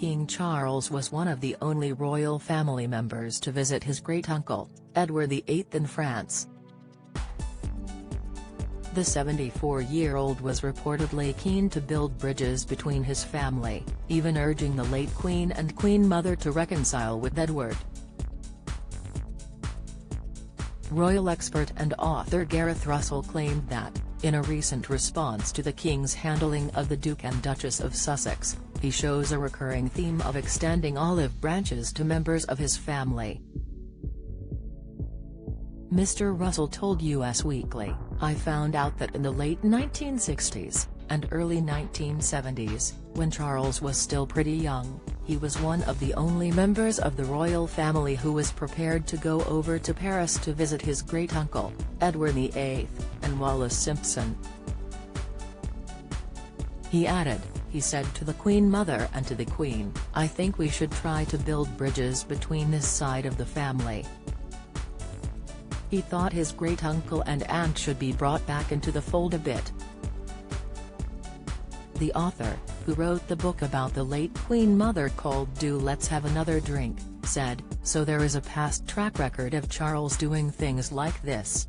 King Charles was one of the only royal family members to visit his great-uncle, Edward VIII in France. The 74-year-old was reportedly keen to build bridges between his family, even urging the late Queen and Queen Mother to reconcile with Edward. Royal expert and author Gareth Russell claimed that, in a recent response to the King's handling of the Duke and Duchess of Sussex, he shows a recurring theme of extending olive branches to members of his family. Mr. Russell told Us Weekly, "I found out that in the late 1960s, and early 1970s, when Charles was still pretty young, he was one of the only members of the royal family who was prepared to go over to Paris to visit his great-uncle, Edward VIII, and Wallis Simpson." He added, "He said to the Queen Mother and to the Queen, I think we should try to build bridges between this side of the family. He thought his great-uncle and aunt should be brought back into the fold a bit." The author, who wrote the book about the late Queen Mother called Do Let's Have Another Drink, said, "So there is a past track record of Charles doing things like this.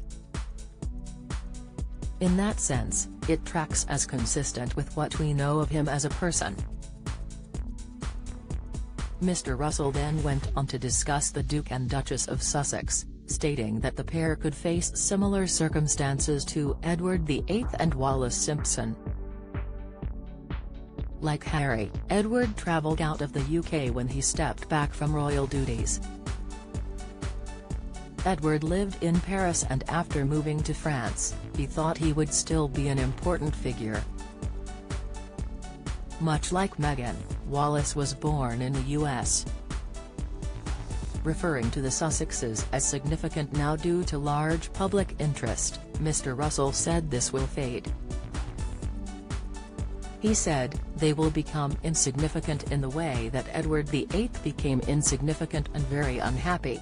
In that sense, it tracks as consistent with what we know of him as a person." Mr. Russell then went on to discuss the Duke and Duchess of Sussex, stating that the pair could face similar circumstances to Edward VIII and Wallis Simpson. Like Harry, Edward travelled out of the UK when he stepped back from royal duties. Edward lived in Paris, and after moving to France, he thought he would still be an important figure. Much like Meghan, Wallis was born in the US. Referring to the Sussexes as significant now due to large public interest, Mr. Russell said this will fade. He said, "They will become insignificant in the way that Edward VIII became insignificant and very unhappy.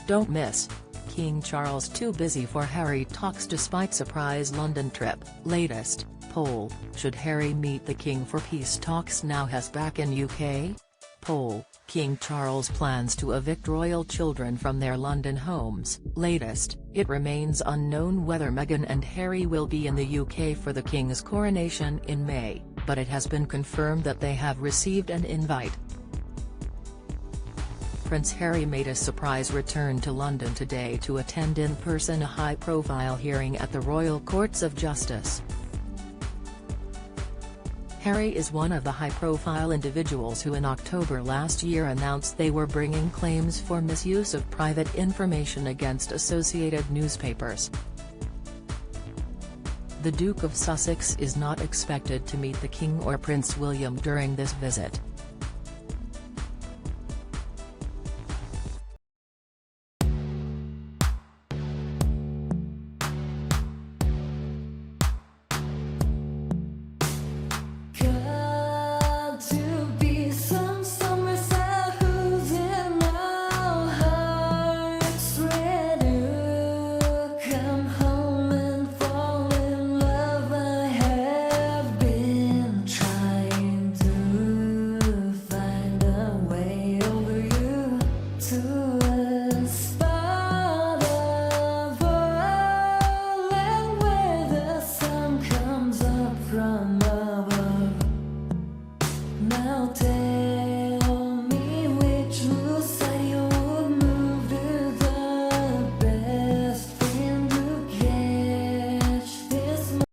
Don't miss. King Charles too busy for Harry talks despite surprise London trip." Latest poll, should Harry meet the King for peace talks now has back in UK? Poll, King Charles plans to evict royal children from their London homes. Latest, it remains unknown whether Meghan and Harry will be in the UK for the King's coronation in May, but it has been confirmed that they have received an invite. Prince Harry made a surprise return to London today to attend in person a high-profile hearing at the Royal Courts of Justice. Harry is one of the high-profile individuals who in October last year announced they were bringing claims for misuse of private information against Associated newspapers. The Duke of Sussex is not expected to meet the King or Prince William during this visit.